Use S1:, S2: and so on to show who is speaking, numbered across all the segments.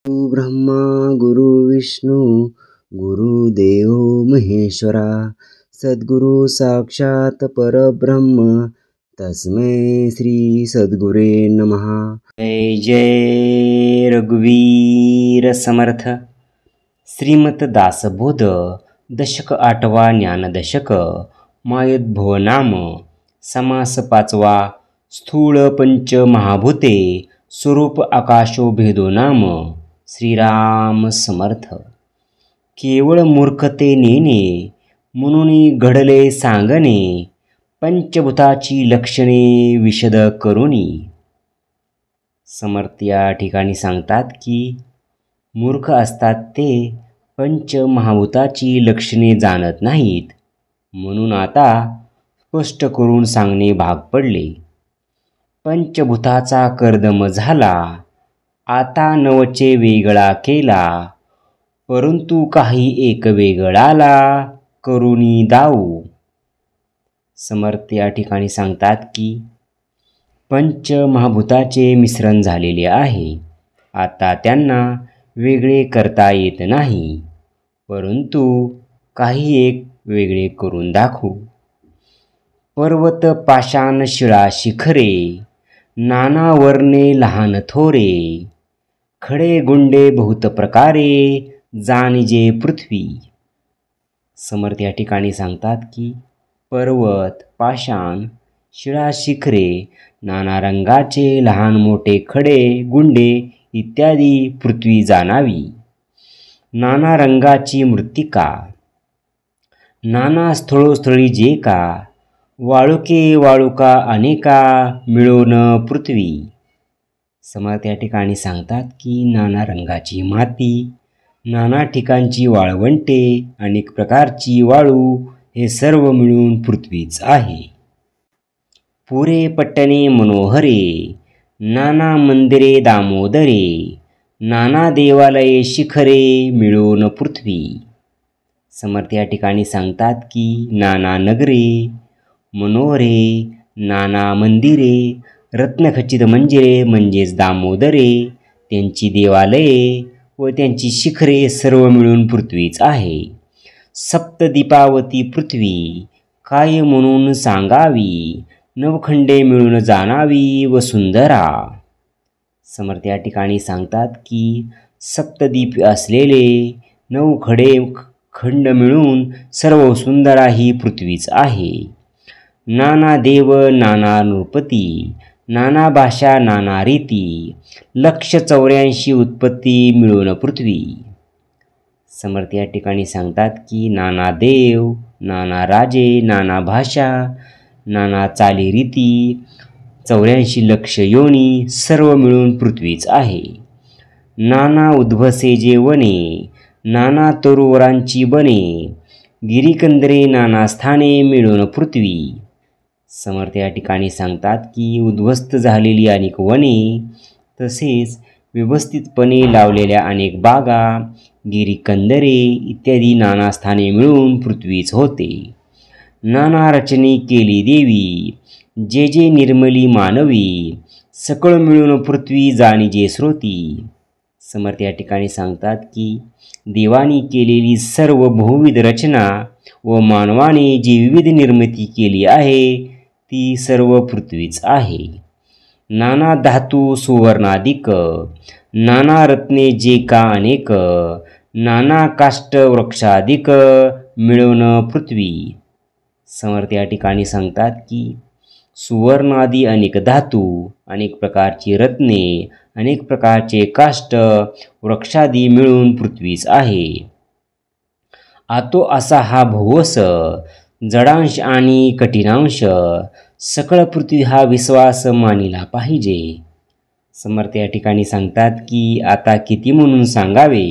S1: गुरु ब्रह्मा गुरु विष्णू गुरुदेव महेश्वरा सद्गुरु साक्षात परब्रह्म तस्मै श्री सद्गुरे नमः। जय जय रघुवीर समर्थ। श्रीमत दासबोध दशक 8वा ज्ञानदशक मायोद्भवनाम समास 5वा स्थूळ पंच महाभूते स्वरूप आकाशो भेदो नाम। श्रीराम समर्थ। केवळ मूर्खते नेने म्हणून घडले सांगणे पंचभूताची लक्षणे विशद करुनी। समर्थ या ठिकाणी सांगतात की मूर्ख असतात ते पंचमहाभूताची लक्षणे जाणत नाहीत, म्हणून आता स्पष्ट करून सांगणे भाग पडले। पंचभूताचा कर्दम झाला, आता नवचे वेगळा केला, परंतु काही एक वेगळाला करुणी दाऊ। समर्थ या ठिकाणी सांगतात की पंचमहाभूताचे मिश्रण झालेले आहे, आता त्यांना वेगळे करता येत नाही, परंतु काही एक वेगळे करून दाखवू। पर्वत पाषाण शिळा शिखरे नाना वर्णे लहान थोरे, खडे गुंडे बहुत प्रकारे जाणिजे पृथ्वी। समर्थ या ठिकाणी सांगतात की पर्वत पाषाण शिळा शिखरे नाना रंगाचे लहान मोठे खडे गुंडे इत्यादी पृथ्वी जाणावी। नाना रंगाची मृत्तिका नाना स्थळोस्थळी जे का, वाळुके वाळुका अनेका मिळून पृथ्वी। समर्थ या ठिकाणी सांगतात की नाना रंगाची माती, नाना ठिकाणची वाळवंटे, अनेक प्रकारची वाळू हे सर्व मिळून पृथ्वीच आहे। पुरे पट्टणे मनोहरे नाना मंदिरे दामोदरे, नाना देवालये शिखरे मिळून पृथ्वी। समर्थ या ठिकाणी सांगतात की नाना नगरे मनोहरे नाना मंदिरे रत्नखचित मंजिरे म्हणजेच दामोदरे, त्यांची देवालये व त्यांची शिखरे सर्व मिळून पृथ्वीच आहे। सप्तदीपावती पृथ्वी काय म्हणून सांगावी, नवखंडे मिळून जाणावी वसुंधरा। समर्थ या ठिकाणी सांगतात की सप्तदीप असलेले 9 खंड मिळून सर्व वसुंधरा ही पृथ्वीच आहे। नाना देव नाना नृपती, नाना भाषा नाना रीती, 184 उत्पत्ती मिळून पृथ्वी। समर्थ या ठिकाणी सांगतात की नाना देव नाना राजे नाना भाषा नाना चालीरीती 84 लक्ष योनी सर्व मिळून पृथ्वीच आहे। नाना उद्भसे जे वने नाना तरुवरांची बने, गिरीकंदरे नाना स्थाने मिळून पृथ्वी। समर्थ या ठिकाणी सांगतात की उद्ध्वस्त झालेली अनेक वने तसेच व्यवस्थितपणे लावलेल्या अनेक बागा गिरीकंदरे इत्यादी नाना स्थाने मिळून पृथ्वीच होते। नाना रचने केली देवी जे जे निर्मली मानवी, सकळ मिळून पृथ्वी जाणिजे श्रोती। समर्थ या ठिकाणी सांगतात की देवानी केलेली सर्व बहुविध रचना व मानवाने जी विविध निर्मिती केली आहे ती सर्व पृथ्वीच आहे। नाना धातू सुवर्णादिक नाना रत्ने जे का अनेक, नाना काष्ट वृक्षादिक मिळून पृथ्वी। समर्थ या ठिकाणी सांगतात की सुवर्णादी अनेक धातू, अनेक प्रकारची रत्ने, अनेक प्रकारचे काष्ट वृक्षादी मिळून पृथ्वीच आहे। आतो असा हा भोवस जडांश आणि कठीणांश, सकळ पृथ्वी हा विश्वास मानिला पाहिजे। समर्थ या ठिकाणी सांगतात की आता किती म्हणून सांगावे,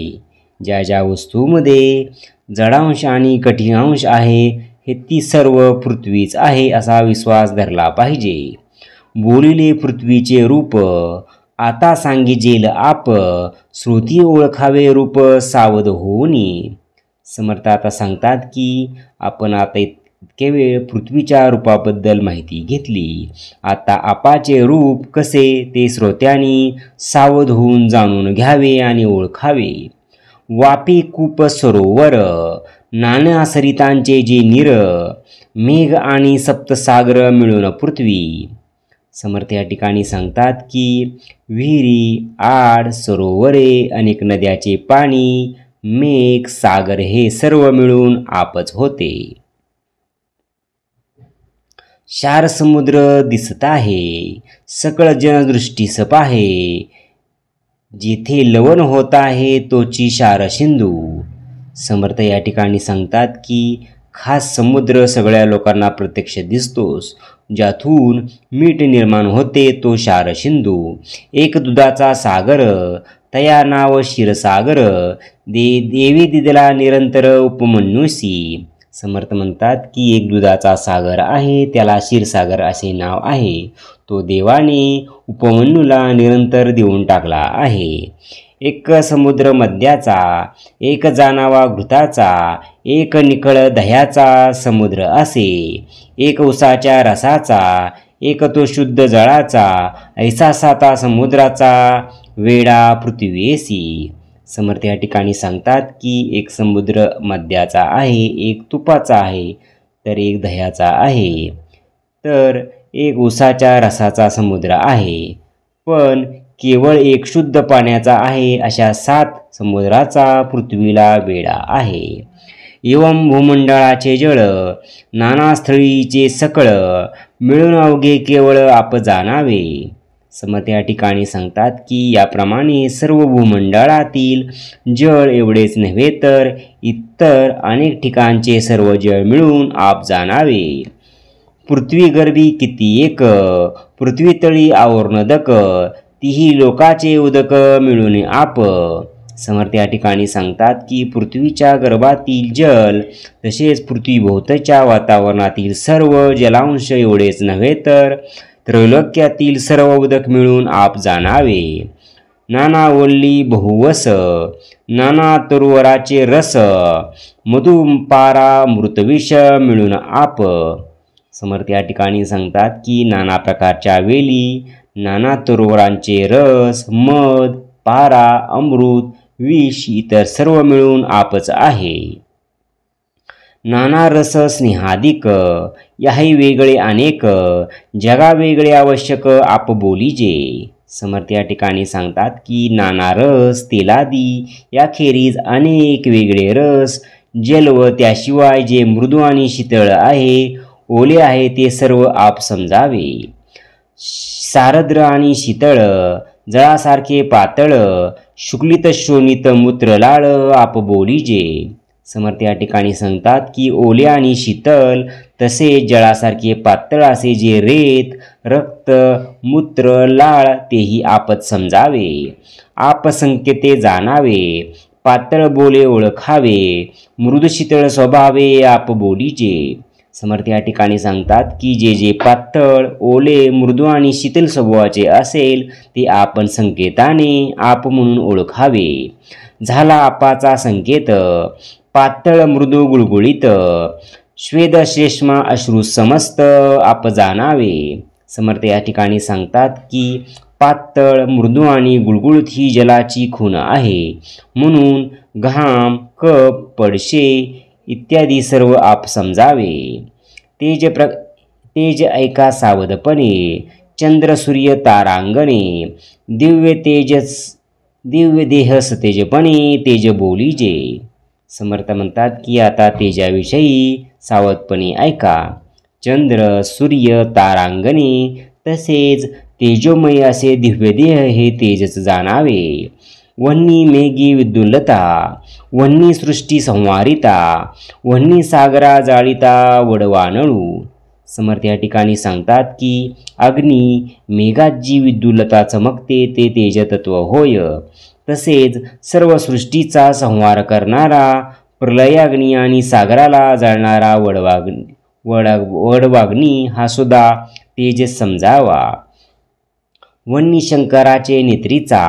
S1: ज्या ज्या वस्तूमध्ये जडांश आणि कठीणांश आहे हे ती सर्व पृथ्वीच आहे असा विश्वास धरला पाहिजे। बोलिले पृथ्वीचे रूप आता सांगिजेल आप, श्रुती ओळखावे रूप सावध होऊनी। समर्थ आता सांगतात की आपण आता इतके वेळ पृथ्वीच्या रूपाबद्दल माहिती घेतली. आता आपाचे रूप कसे ते श्रोत्यांनी सावध होऊन जाणून घ्यावे आणि ओळखावे. वापी कूप सरोवर, नाना सरितांचे जे नीर, मेघ आणि सप्तसागर मिळून पृथ्वी. समर्थ या ठिकाणी सांगतात की विहिरी, आड, सरोवरे, अनेक नद्याचे पाणी, मेघ, सागर हे सर्व मिळून आपच होते. क्षार समुद्र दिसत आहे, सकळ जनदृष्टीस पाहे, जिथे लवण होत आहे तोची क्षार सिंधू. समर्थ या ठिकाणी सांगतात की खास समुद्र सगळ्या लोकांना प्रत्यक्ष दिसतोस, ज्यातून मीठ निर्माण होते तो क्षार सिंधू. एक दुधाचा सागर, तया नाव क्षीरसागर, देवी दिदला निरंतर उपमन्युसी. समर्थ म्हणतात की एक दुधाचा सागर आहे, त्याला क्षीरसागर असे नाव आहे. तो देवाने उपमन्यूला निरंतर देऊन टाकला आहे. एक समुद्र मद्याचा, एक जाणावा घृताचा, एक निखळ दह्याचा समुद्र असे, एक उसाच्या रसाचा, एक तो शुद्ध जळाचा, ऐसा साता समुद्राचा वेडा पृथ्वीसी. समर्थ या ठिकाणी सांगतात की एक समुद्र मद्याचा आहे, एक तुपाचा आहे, तर एक दह्याचा आहे, तर एक उसाच्या रसाचा समुद्र आहे, पण केवळ एक शुद्ध पाण्याचा आहे. अशा 7 समुद्राचा पृथ्वीला वेढा आहे. एवं भूमंडळाचे जळ, नाना स्थळीचे सकळ, मिळून अवघे केवळ आप जाणावे. समर्थ या ठिकाणी सांगतात की याप्रमाणे सर्व भूमंडळातील जळ एवढेच नव्हे तर इतर अनेक ठिकाणचे सर्व जळ मिळून आप जाणावे. पृथ्वी गर्भी किती एक, पृथ्वी तळी आवरणदक, तीही लोकाचे उदक मिळून आप. समर्थ या ठिकाणी सांगतात की पृथ्वीच्या गर्भातील जल तसेच पृथ्वीभोवतीच्या वातावरणातील सर्व जलांश एवढेच नव्हे तर त्रैलोक्यातील सर्व उदक मिळून आप जाणावे. नाना वल्ली बहुवस, नाना तरुवराचे रस, मधुपारा मृतविष मिळून आप. समर्थ या ठिकाणी सांगतात की नाना प्रकारच्या वेली, नाना तरुवरांचे रस, मध, पारा, अमृत, विष इतर सर्व मिळून आपच आहे. नाना रस स्नेहाधिक, याही वेगळे अनेक, जगा वेगळे आवश्यक आप बोलीजे. समर्थ या ठिकाणी सांगतात की नाना रस तेलादी याखेरीज अनेक वेगळे रस, जल व त्याशिवाय जे मृदू आणि शीतळ आहे, ओले आहे ते सर्व आप समजावे. सारद्र आणि शीतळ, जळासारखे पातळ, शुक्लित शोणित मूत्र लाळ आप बोलीजे. समर्थ या ठिकाणी सांगतात की ओले आणि शीतल तसे जळासारखे पातळ असे जे रेत, रक्त, मूत्र, लाळ तेही आपच समजावे. आप संकेते जाणावे, पातळ बोले ओळखावे, मृदू शीतळ स्वभावे आप बोलीजे. समर्थ या ठिकाणी सांगतात की जे जे पातळ, ओले, मृदू आणि शीतल स्वभावाचे असेल ते आपण संकेताने आप म्हणून ओळखावे. झाला आपाचा संकेत, पातळ मृदू गुळगुळीत, श्वेद श्लेष्मा अश्रू समस्त आप जाणावे. समर्थ या ठिकाणी सांगतात की पातळ, मृदू आणि गुळगुळीत ही जलाची खूण आहे, म्हणून घाम, कप, पडशे इत्यादी सर्व आप समजावे. तेज ऐका सावधपणे, चंद्र सूर्य तारांगणे, दिव्य देह सतेजपणे तेज बोलीजे. समर्थ म्हणतात की आता तेजाविषयी सावधपणे ऐका. चंद्र, सूर्य, तारांगणे तसेच तेजोमय असे दिव्य देह हे तेजच जाणावे. वन्नी मेघी विद्युल्लता, वन्नी सृष्टी संवारिता, वन्नी सागरा जाळिता वडवानळू. समर्थ या ठिकाणी सांगतात की अग्नी, मेघात जी विद्युल्लता चमकते ते तेजतत्व होय. तसेच सर्व सृष्टीचा संहार करणारा प्रलयाग्नी आणि सागराला जाळणारा वडवाग्नी हा सुद्धा तेजस समजावा. वन्नी शंकराचे नेत्रीचा,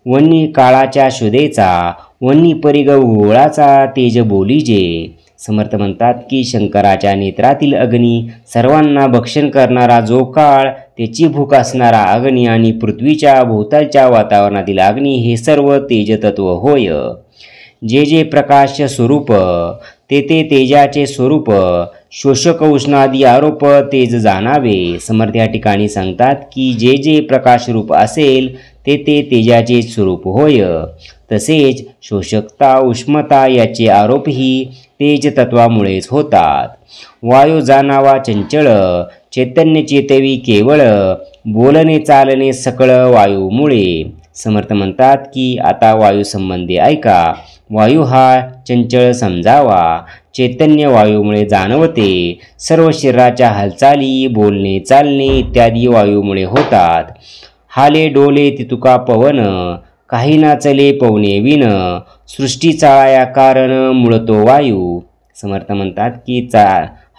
S1: वन्नी काळाच्या शुदेचा, वन्नी परिग गोळाचा तेज बोलीजे. समर्थ म्हणतात की शंकराच्या नेत्रातील अग्नी, सर्वांना भक्षण करणारा जो काळ, त्याची भूक असणारा अग्नी आणि पृथ्वीच्या भोवतालच्या वातावरणातील अग्नी हे सर्व तेजतत्व होय. जे जे प्रकाश स्वरूप ते ते तेजाचे स्वरूप, शोषक उष्णादी आरोप तेज जाणावे. समर्थ या ठिकाणी सांगतात की जे जे प्रकाश रूप असेल ते ते तेजाचे स्वरूप होय. तसेच शोषकता उष्मता याचे आरोपही तेज तत्वामुळेच होतात. वायू जाणावा चंचळ, चैतन्य चेतवी केवळ, बोलणे चालणे सकळ वायूमुळे. समर्थ म्हणतात की आता वायू संबंधी ऐका. वायू हा चंचळ समजावा, चैतन्य वायूमुळे जाणवते. सर्व शरीराच्या हालचाली, बोलणे चालणे इत्यादी वायूमुळे होतात. हाले डोले तितुका पवन, काही नाचले पवने विन, सृष्टी चाळाया कारण मूळतो वायू. समर्थ म्हणतात की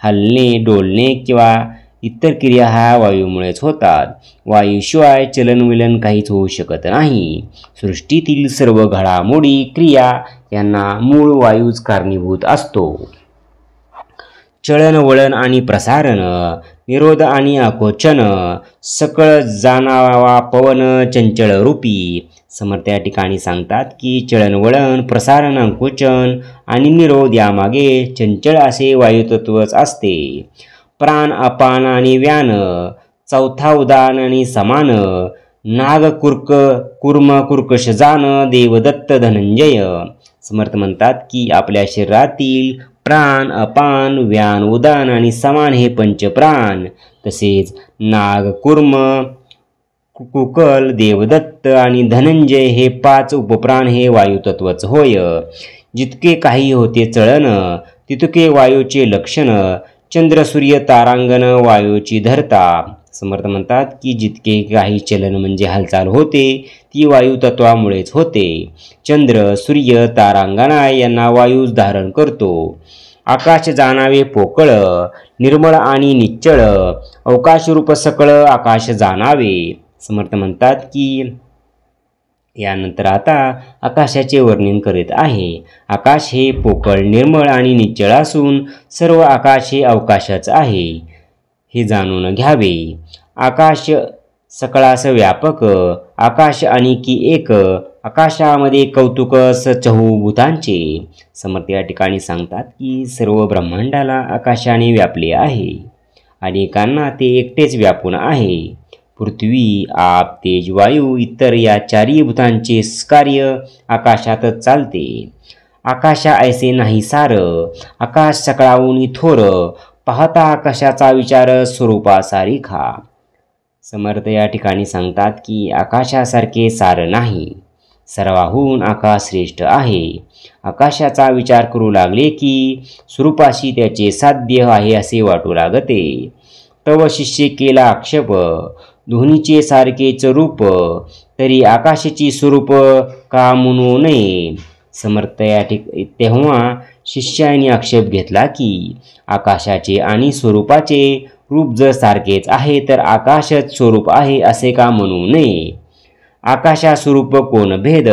S1: हलणे डोलणे किंवा इतर क्रिया ह्या वायूमुळेच होतात. वायूशिवाय चलनविलन काहीच होऊ शकत नाही. सृष्टीतील सर्व घडामोडी क्रिया यांना मूळ वायूच कारणीभूत असतो. चलन वळण आणि प्रसारण, निरोध आणि आकोचन, सकळ जाणावा पवन चंचळ रूपी. समर्थ या ठिकाणी सांगतात की चळणवळण, प्रसारण, आकोचन आणि निरोध यामागे चंचळ असे वायुतत्वच असते. प्राण अपान आणि व्यान, चौथा उदान आणि समान, नाग कुर्क कुर्म कुर्कश जान, देवदत्त धनंजय. समर्थ म्हणतात की आपल्या शरीरातील प्राण अपान व्यान उदान आणि समान हे पंचप्राण, तसेच नाग कुर्म कुकल देवदत्त आणि धनंजय हे 5 उपप्राण हे वायुतत्वच होय. जितके काही होते चळन तितके वायूचे लक्षण, चंद्र सूर्य तारांगण वायूची धरता. समर्थ म्हणतात की जितके काही चलन म्हणजे हालचाल होते ती वायुतत्वामुळेच होते. चंद्र सूर्य तारांगणा यांना वायूच धारण करतो. आकाश जाणावे पोकळ, निर्मळ आणि निश्चळ, अवकाशरूप सकळ आकाश जाणावे. समर्थ म्हणतात की यानंतर आता आकाशाचे वर्णन करीत आहे. आकाश हे पोकळ निर्मळ आणि निश्चळ असून सर्व आकाश हे अवकाशच आहे हे जाणून घ्यावे. आकाश सकळास व्यापक, आकाश अनिकी एक, आकाशामध्ये कौतुक चहूभूतांचे. समर्थ या ठिकाणी सांगतात की सर्व ब्रह्मांडाला आकाशाने व्यापले आहे. अनेकांना ते एकटेच व्यापून आहे. पृथ्वी आप तेज वायू इतर या 4 भूतांचे कार्य आकाशातच चालते. आकाशा ऐसे नाही सार, आकाश सकळाहून थोर, पाहता आकाशाचा विचार स्वरूपासारिखा. समर्थ या ठिकाणी सांगतात की आकाशासारखे सार नाही, सर्वाहून आकाश श्रेष्ठ आहे. आकाशाचा विचार करू लागले की स्वरूपाशी त्याचे साध्य आहे असे वाटू लागते. तव शिष्य केला आक्षेप, दोन्हीचे सारखेच रूप, तरी आकाशाची स्वरूप का म्हणू नये. समर्थ या तेव्हा शिष्याने आक्षेप घेतला की आकाशाचे आणि स्वरूपाचे रूप जर सारखेच आहे तर आकाशच स्वरूप आहे असे का म्हणू नये. आकाशा स्वरूप कोण भेद,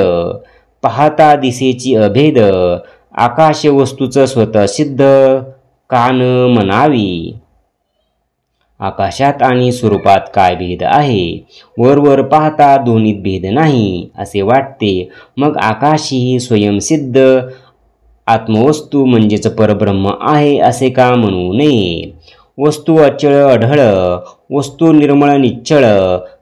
S1: पाहता दिसेची अभेद, आकाश वस्तूचं स्वतः सिद्ध कान म्हणावी. आकाशात आणि स्वरूपात काय भेद आहे, वरवर पाहता दोन्हीत भेद नाही असे वाटते. मग आकाश ही स्वयंसिद्ध आत्मवस्तू म्हणजेच परब्रह्म आहे असे का म्हणू नये. वस्तू अचळ अढळ, वस्तू निर्मळ निश्चळ,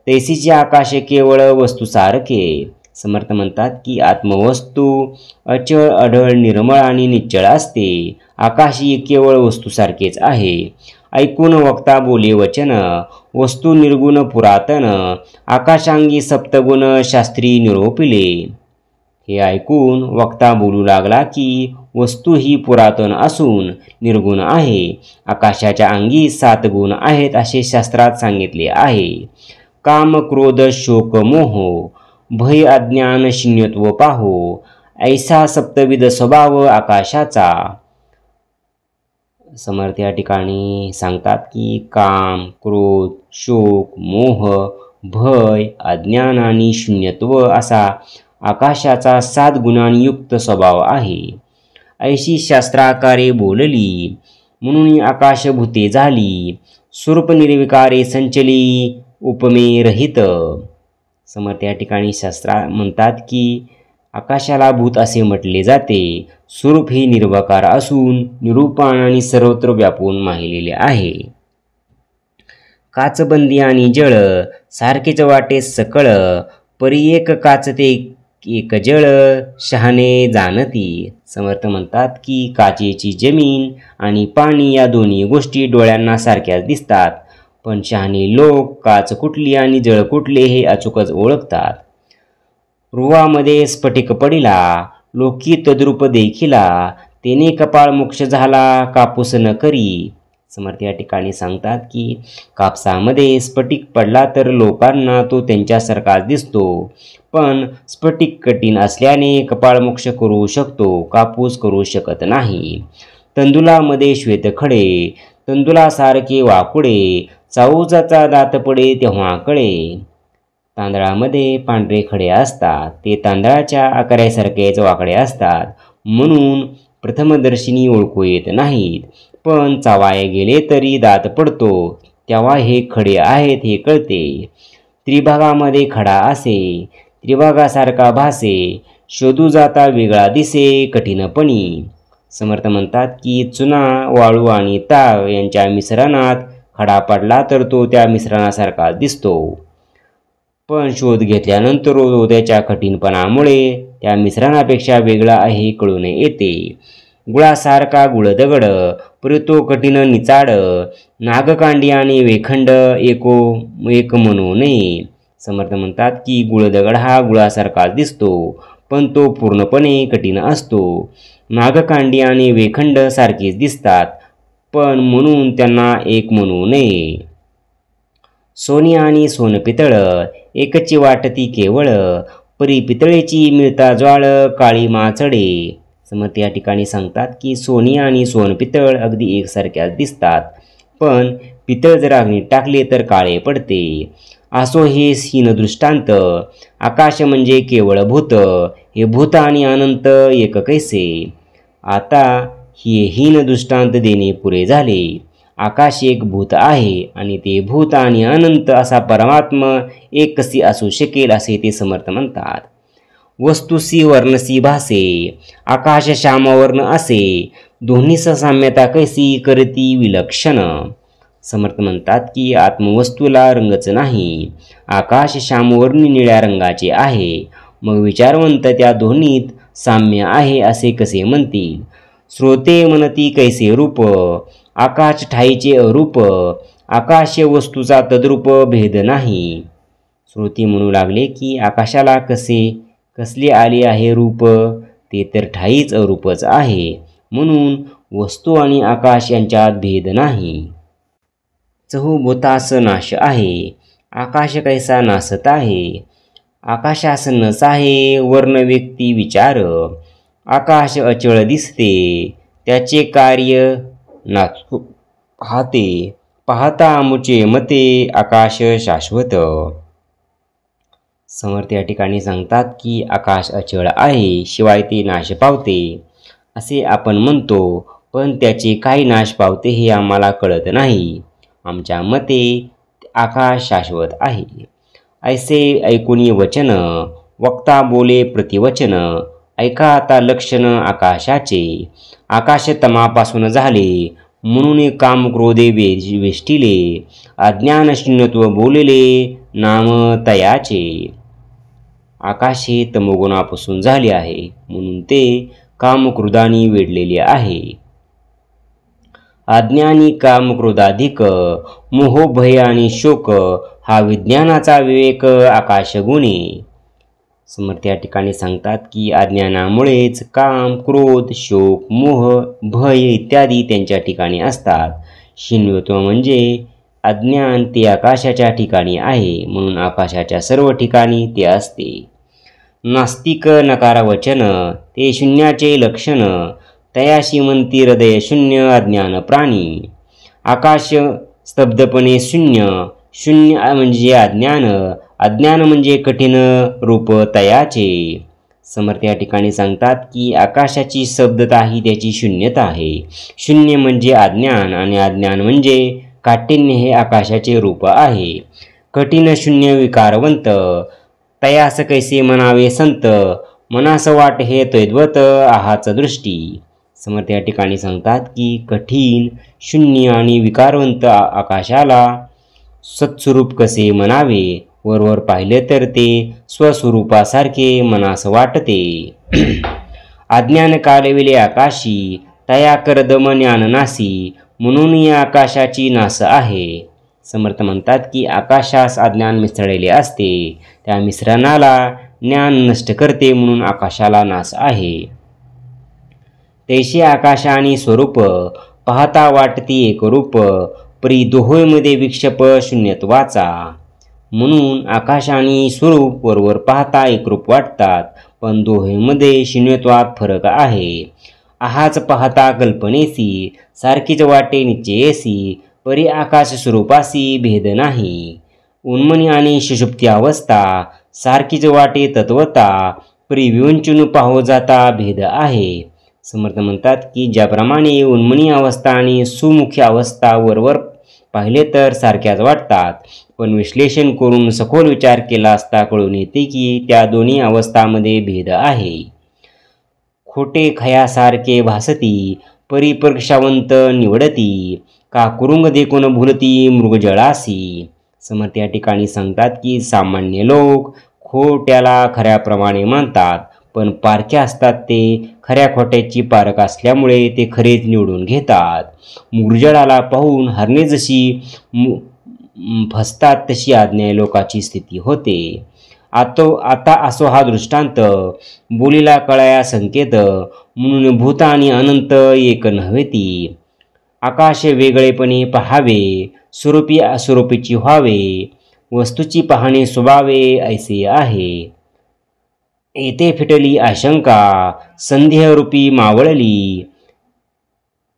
S1: तैसीचे आकाश केवळ वस्तूसारखे. समर्थ म्हणतात की आत्मवस्तू अचळ अढळ निर्मळ आणि निश्चळ असते. आकाश ही केवळ वस्तूसारखेच आहे. ऐकून वक्ता बोले वचन, वस्तू निर्गुण पुरातन, आकाशांगी सप्तगुण शास्त्री निरोपिले. हे ऐकून वक्ता बोलू लागला की वस्तू ही पुरातन असून निर्गुण आहे. आकाशाच्या अंगी 7 गुण आहेत असे शास्त्रात सांगितले आहे. काम क्रोध शोक मोह, भय अज्ञान शून्यत्व पाहो, ऐसा सप्तविध स्वभाव आकाशाचा. समर्थ या ठिकाणी सांगतात की काम क्रोध शोक मोह भय अज्ञान आणि शून्यत्व असा आकाशाचा 7 गुणांयुक्त स्वभाव आहे. ऐशी शास्त्राकारे बोलली, म्हणून आकाशभूते झाली, स्वरूप निर्विकारे संचली, उपमे रहित. समर्थ या ठिकाणी शास्त्रा म्हणतात की आकाशाला भूत असे म्हटले जाते. स्वरूप हे निर्विकार असून निरूपणाने सर्वत्र व्यापून माहिलेले आहे. काचबंदी आणि जळ सारखेच वाटे सकळ, परी एक काच ते एक जळ, शहाणे जाणती. समर्थ म्हणतात की काचेची जमीन आणि पाणी या दोन्ही गोष्टी डोळ्यांना सारख्याच दिसतात, पण शहाणे लोक काच कुठली आणि जळ कुठले हे अचूकच ओळखतात. रुवामध्ये स्फटिक पडिला, लोकी तद्रूप देखिला, तेने कपाळ मोक्ष झाला, कापूस न करी. समर्थ या ठिकाणी सांगतात की कापसामध्ये स्फटिक पडला तर लोकांना तो त्यांच्यासारखाच दिसतो, पण स्फटिक कठीण असल्याने कपाळमोक्ष करू शकतो, कापूस करू शकत नाही. तंदुलामध्ये श्वेतखडे, तंदुलासारखे वाकुडे, चाऊचाचा दात पडे तेव्हा कळे. तांदळामध्ये पांढरे खडे असतात, ते तांदळाच्या आकारासारखेच वाकडे असतात, म्हणून प्रथमदर्शनी ओळखू येत नाहीत, पण चावाये गेले तरी दात पडतो तेव्हा हे खडे आहेत हे कळते. त्रिभागामध्ये खडा असे, त्रिभागासारखा भासे, शोधू जाता वेगळा दिसे कठीणपणी. समर्थ म्हणतात की चुना, वाळू आणि ताग यांच्या मिश्रणात खडा पडला तर तो त्या मिश्रणासारखा दिसतो, पण शोध घेतल्यानंतर तो त्याच्या कठीणपणामुळे त्या मिश्रणापेक्षा वेगळा आहे कळून येते. गुळासारखा गुळदगड, परी तो कठीण निचाड, नागकांडी आणि वेखंड एक म्हणू नये. समर्थ म्हणतात की गुळदगड हा गुळासारखाच दिसतो, पण तो पूर्णपणे कठीण असतो. नागकांडी आणि वेखंड सारखेच दिसतात, पण म्हणून त्यांना एक म्हणू नये. सोने आणि सोनपितळ एकची वाटती केवळ, परी पितळेची मिळता ज्वाळ, काळी माचडे. समर्थ या ठिकाणी सांगतात की सोने आणि सोनपितळ अगदी एकसारख्याच दिसतात, पण पितळ जर अग्नीत टाकले तर काळे पडते. असो हे हीन दृष्टांत. आकाश म्हणजे केवळ भूत, हे भूत आणि अनंत एक कैसे. आता हे हीन दृष्टांत देणे पुरे झाले. आकाश एक भूत आहे आणि ते भूत आणि अनंत असा परमात्मा एक कशी असू शकेल असे ते समर्थ म्हणतात. वस्तुसी वर्णसी भासे, आकाश श्यामवर्ण असे, दोन्हीस साम्यता कैसी करती विलक्षण. समर्थ म्हणतात की आत्मवस्तूला रंगच नाही, आकाश श्यामवर्णी निळ्या रंगाचे आहे, मग विचारवंत त्या दोन्हीत साम्य आहे असे कसे म्हणतील. श्रोते म्हणती कैसे रूप, आकाश ठाईचे अरूप, आकाश वस्तूचा तद्रूप भेद नाही. श्रोते म्हणू लागले की आकाशाला कसले आले आहे रूप, ते तर ठाईच अरूपच आहे, म्हणून वस्तू आणि आकाश यांच्यात भेद नाही. चहूभूतास नाश आहे, आकाश कैसा नासत आहे, आकाशास नस आहे वर्ण व्यक्ती विचार. आकाश अचळ दिसते, त्याचे कार्य नाचू पाहते, पाहता आमुचे मते आकाश शाश्वत. समर्थ या ठिकाणी सांगतात की आकाश अचळ आहे, शिवाय ते नाश पावते असे आपण म्हणतो, पण त्याचे काही नाश पावते हे आम्हाला कळत नाही. आमच्या मते आकाश शाश्वत आहे. ऐसे ऐकुनी वचन, वक्ता बोले प्रतिवचन, ऐका आता लक्षण आकाशाचे. आकाश तमापासून झाले, म्हणून काम क्रोधे वेष्टिले, अज्ञान शून्यत्व बोलले नाम तयाचे. आकाश हे तमोगुणापासून झाले आहे, म्हणून ते कामक्रोधाने वेढलेले आहे. अज्ञानी कामक्रोधाधिक, मोह भय आणि शोक हा विज्ञानाचा विवेक आकाश गुणे. समर्थ या ठिकाणी सांगतात की अज्ञानामुळेच काम क्रोध शोक मोह भय इत्यादी त्यांच्या ठिकाणी असतात. शून्यत्व म्हणजे अज्ञान ते आकाशाच्या ठिकाणी आहे, म्हणून आकाशाच्या सर्व ठिकाणी ते असते. नास्तिक नकार वचन, ते शून्याचे लक्षण, तयाशी म्हणती हृदय शून्य अज्ञान प्राणी. आकाश स्तब्धपणे शून्य, शून्य म्हणजे अज्ञान, अज्ञान म्हणजे कठीण रूप तयाचे. समर्थ या ठिकाणी सांगतात की आकाशाची शब्दता ही त्याची शून्यता आहे. शून्य म्हणजे अज्ञान आणि अज्ञान म्हणजे काठिण्य हे आकाशाचे रूप आहे. कठीण शून्य विकारवंत तयास कैसे म्हणावे संत, मनास वाट हे तद्वत आहाच दृष्टी. समर्थ या ठिकाणी सांगतात की कठीण शून्य आणि विकारवंत आकाशाला सत्स्वरूप कसे म्हणावे, वरवर पाहिले तर ते स्वस्वरूपासारखे मनास वाटते. अज्ञान कालविले आकाशी तया करदम ज्ञान नासी, म्हणून या आकाशाची नास आहे. समर्थ म्हणतात की आकाशास अज्ञान मिसळलेले असते, त्या मिश्रणाला ज्ञान नष्ट करते, म्हणून आकाशाला नाश आहे. तैसे आकाश आणि स्वरूप पाहता वाटती एकरूप, परी दोहोयमध्ये विक्षेप शून्यत्वाचा. म्हणून आकाश आणि स्वरूप वरवर पाहता एकरूप वाटतात, पण दोहोंमध्ये शून्यत्वात फरक आहे. आहाच पाहता कल्पनेसी सारखीच वाटे निश्चयेसी, परी आकाश स्वरूपासी भेद नाही. उन्मनी आणि सुषुप्ती अवस्था सारखीच वाटे तत्वता, परी विवंचून पाहो जाता भेद आहे. समर्थ म्हणतात की ज्याप्रमाणे उन्मनी अवस्था आणि सुमुखी अवस्था वरवर पाहिले तर सारख्याच वाटतात, पण विश्लेषण करून सखोल विचार केला असता कळून येते की त्या दोन्ही अवस्थांमध्ये भेद आहे. खोटे खयासारखे भासती परी परीक्षावंत निवडती, का कुरुंग देखून भुलती मृगजळासी. समर्थ या ठिकाणी सांगतात की सामान्य लोक खोट्याला खऱ्याप्रमाणे मानतात, पण पारखे असतात ते खऱ्या खोट्याची पारख असल्यामुळे ते खरेच निवडून घेतात. मृगजळाला पाहून हरणे जशी फसतात तशी अज्ञानी लोकाची स्थिती होते. आता असो हा दृष्टांत, बोलीला कळाया संकेत, म्हणून भूत आणि अनंत एक नव्हेती. आकाश वेगळेपणे पहावे, स्वरूपी अस्वरूपीची व्हावे, वस्तूची पाहणे स्वभावे ऐसे आहे. येथे फिटली आशंका संदेहरूपी मावळली,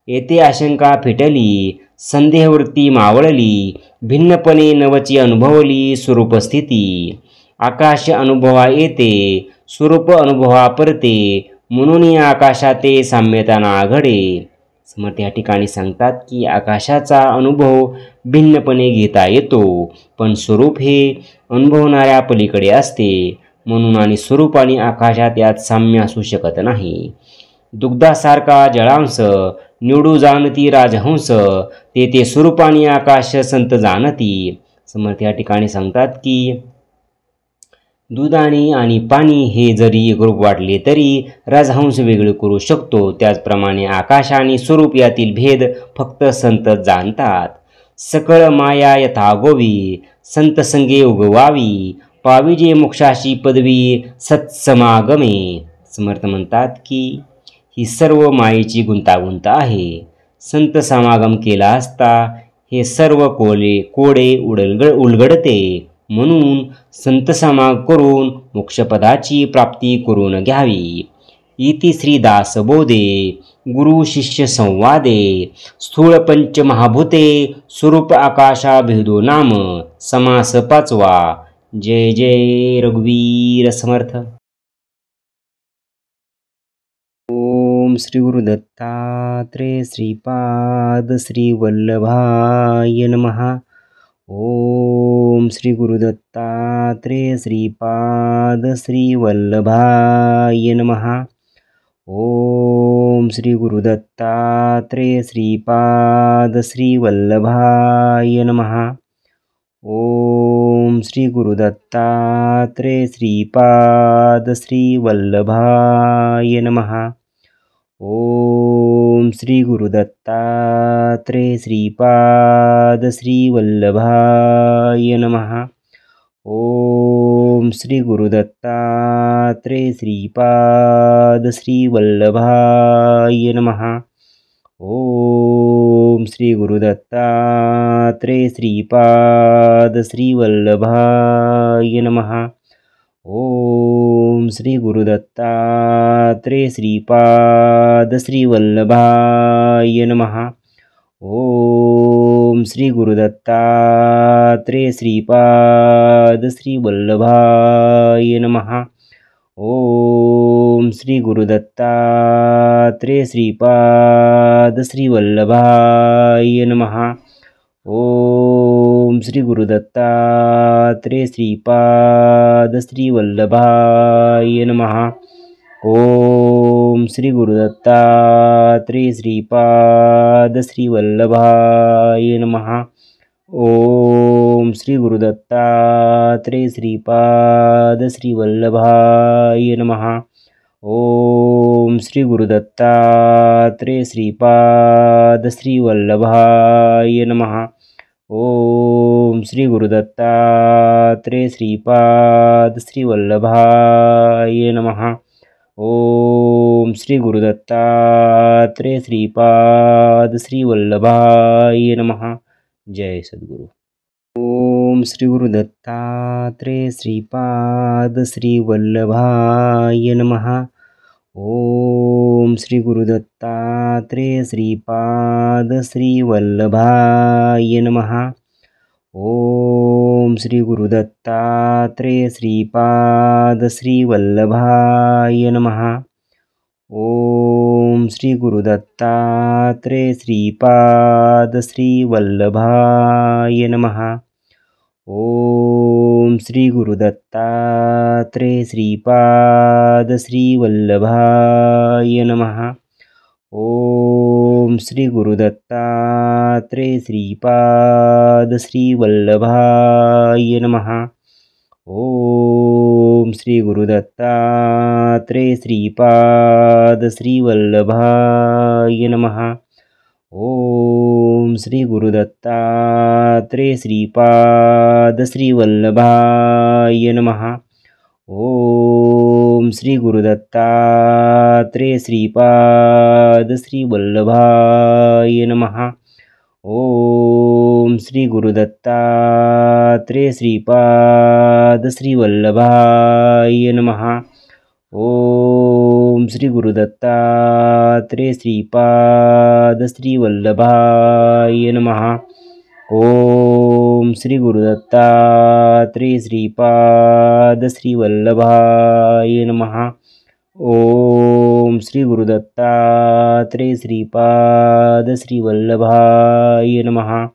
S1: येथे आशंका फिटली संदेहवृत्ती मावळली, भिन्नपणे नवची अनुभवली स्वरूप स्थिती. आकाश अनुभवा येते स्वरूप अनुभवा परते, म्हणून या आकाशाते साम्यता ना आघडे. समर्थ या ठिकाणी सांगतात की आकाशाचा अनुभव भिन्नपणे घेता येतो, पण स्वरूप हे अनुभवणाऱ्या पलीकडे असते, म्हणून आणि स्वरूप आणि आकाशात यात साम्य असू शकत नाही. दुग्धासारखा जळांश निवडू जाणती राजहंस, ते स्वरूप आणि आकाश संत जाणती. समर्थ या ठिकाणी सांगतात की दूध आणि पाणी हे जरी एकरूप वाटले तरी राजहंस वेगळे करू शकतो, त्याचप्रमाणे आकाश आणि स्वरूप यातील भेद फक्त संत जाणतात. सकळ माया यथा गोवी संत संगे उगवावी, पाविजे मोक्षाशी पदवी सत्समागमे. समर्थ म्हणतात की ही सर्व मायेची गुंतागुंत आहे. संत समागम केला असता हे सर्व कोडे उलगडते, म्हणून संत समाग करून मोक्षपदाची प्राप्ती करून घ्यावी. इति श्री दासबोधे गुरु शिष्य संवादे, स्थूळ पंच महाभूते स्वरूप आकाशा भेदो नाम, समास 5वा. जय जय रघुवीर समर्थ. ओम श्री गुरु दत्तात्रेय श्रीपाद श्री वल्लभाय नमः. ओम श्री गुरु दत्तात्रेय श्रीपाद श्री वल्लभाय नमः. ओम श्री गुरु दत्तात्रेय श्रीपाद श्री वल्लभाय नमः. ओम श्री गुरु दत्तात्रेय श्रीपाद श्री वल्लभाय नमः. ओम श्री गुरु दत्तात्रेय श्रीपाद श्री वल्लभाय नमः. ओम श्री गुरु दत्तात्रेय श्रीपाद श्री वल्लभाय नमः. ओम श्री गुरु दत्तात्रेय श्रीपाद श्री वल्लभाय नमः. ओम श्री गुरु दत्तात्रेय श्रीपाद श्री वल्लभाय नमः. ओम श्री गुरु दत्तात्रेय श्रीपाद श्री वल्लभाय नमः. ओम ओम श्री गुरुदत्तात्रेय श्रीपाद श्रीवल्लभाय नमः। ओम श्री गुरुदत्तात्रेय श्रीपाद श्रीवल्लभाय नमः। ओम श्री गुरुदत्तात्रेय श्रीपाद श्रीवल्लभाय नमः। ओम श्री गुरुदत्तात्रेय श्रीपाद श्रीवल्लभाय नमः। ओम श्री गुरुदत्तात्रेय श्रीपाद श्रीवल्लभाय नमः। ओम श्री गुरुदत्तात्रेय श्रीपाद श्रीवल्लभाय नमः। ओम श्री गुरुदत्तात्रेय श्रीपाद श्रीवल्लभाय नमः। जय सद्गुरु। ओम श्री गुरुदत्तात्रेय श्रीपाद श्रीवल्लभाय नमः। ओम श्री गुरुदत्तात्रेय श्रीपाद श्रीवल्लभाय नमः। ओम श्री गुरुदत्तात्रेय श्रीपाद श्रीवल्लभाय नमः। ओम श्री गुरुदत्तात्रेय श्रीपाद श्रीवल्लभाय नमः। ओम श्री गुरुदत्तात्रेय श्रीपाद श्रीवल्लभाय नमः। ओम श्री गुरुदत्तात्रेय श्रीपाद श्रीवल्लभाय नमः। ओम श्री गुरुदत्तात्रेय श्रीपाद श्रीवल्लभाय नमः। ओम श्री गुरुदत्तात्रेय श्रीपाद श्रीवल्लभाय नमः। ओम श्री गुरुदत्तात्रेय श्रीपाद श्रीवल्लभाय नमः। ओम श्री गुरुदत्तात्रेय श्रीपाद श्रीवल्लभाय नमः। ओम श्री गुरुदत्तात्रेय श्रीपाद श्रीवल्लभाय नमः। ओम श्री गुरुदत्तात्रेय श्रीपाद श्रीवल्लभाय नमः। ओम श्री गुरुदत्तात्रेय श्रीपाद श्रीवल्लभाय नमः।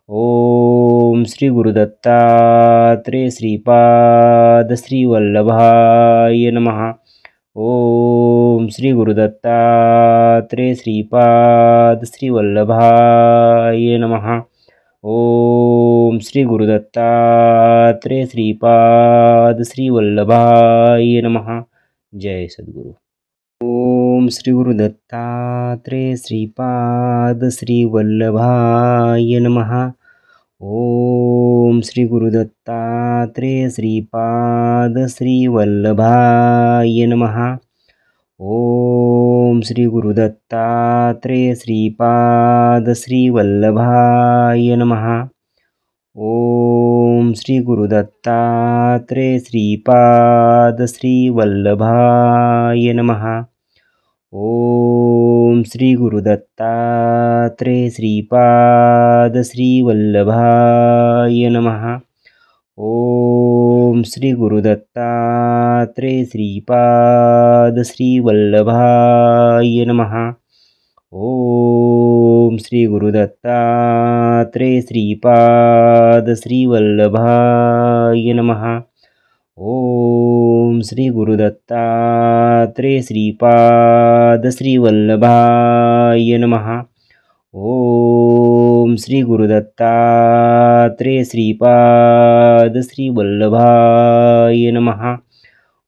S1: ओम श्री गुरुदत्तात्रेय श्रीपाद श्रीवल्लभाय नमः। ओम श्री गुरुदत्तात्रेय श्रीपाद श्रीवल्लभाय नमः। ओम श्री गुरुदत्तात्रेय श्रीपाद श्रीवल्लभाय नमः। जय सद्गुरु। ओम श्री गुरुदत्तात्रेय श्रीपाद श्रीवल्लभाय नमः। ओम श्री गुरुदत्तात्रेय श्रीपाद श्रीवल्लभाय नमः। ओम श्री गुरुदत्तात्रेय श्रीपाद श्रीवल्लभाय नमः। ओम श्री गुरुदत्तात्रेय श्रीपाद श्रीवल्लभाय नमः। ओम श्री गुरुदत्तात्रेय श्रीपाद श्रीवल्लभाय नमः। ओम श्री गुरुदत्तात्रेय श्रीपाद श्रीवल्लभाय नमः। ओम श्री गुरुदत्तात्रेय श्रीपाद श्रीवल्लभाय नमः। ओम श्री गुरुदत्तात्रेय श्रीपाद श्रीवल्लभाय नमः। ओम श्री गुरुदत्तात्रेय श्रीपाद श्रीवल्लभाय नमः।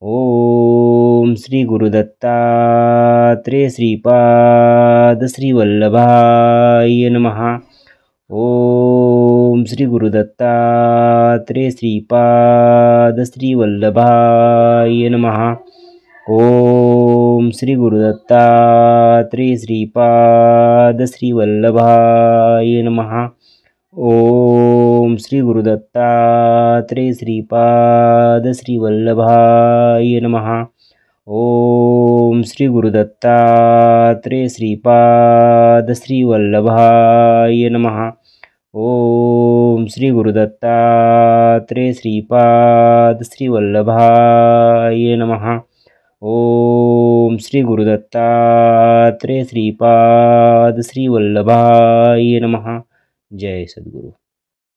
S1: ओम श्री गुरुदत्तात्रेय श्रीपाद श्रीवल्लभाय नमः। ओम श्री गुरुदत्तात्रेय श्रीपाद श्रीवल्लभाय नमः। ओम श्री गुरुदत्तात्रेय श्रीपाद श्रीवल्लभाय नमः। ओम श्री गुरुदत्तात्रेय श्रीपाद श्रीवल्लभाय नमः। ओम श्री गुरुदत्तात्रेय श्रीपाद श्रीवल्लभाय नमः। ओम श्री गुरुदत्तात्रेय श्रीपाद श्रीवल्लभाय नमः। ओम ओम श्री गुरुदत्तात्रेय श्रीपाद श्री वल्लभाय नमः. जय सद्गुरु.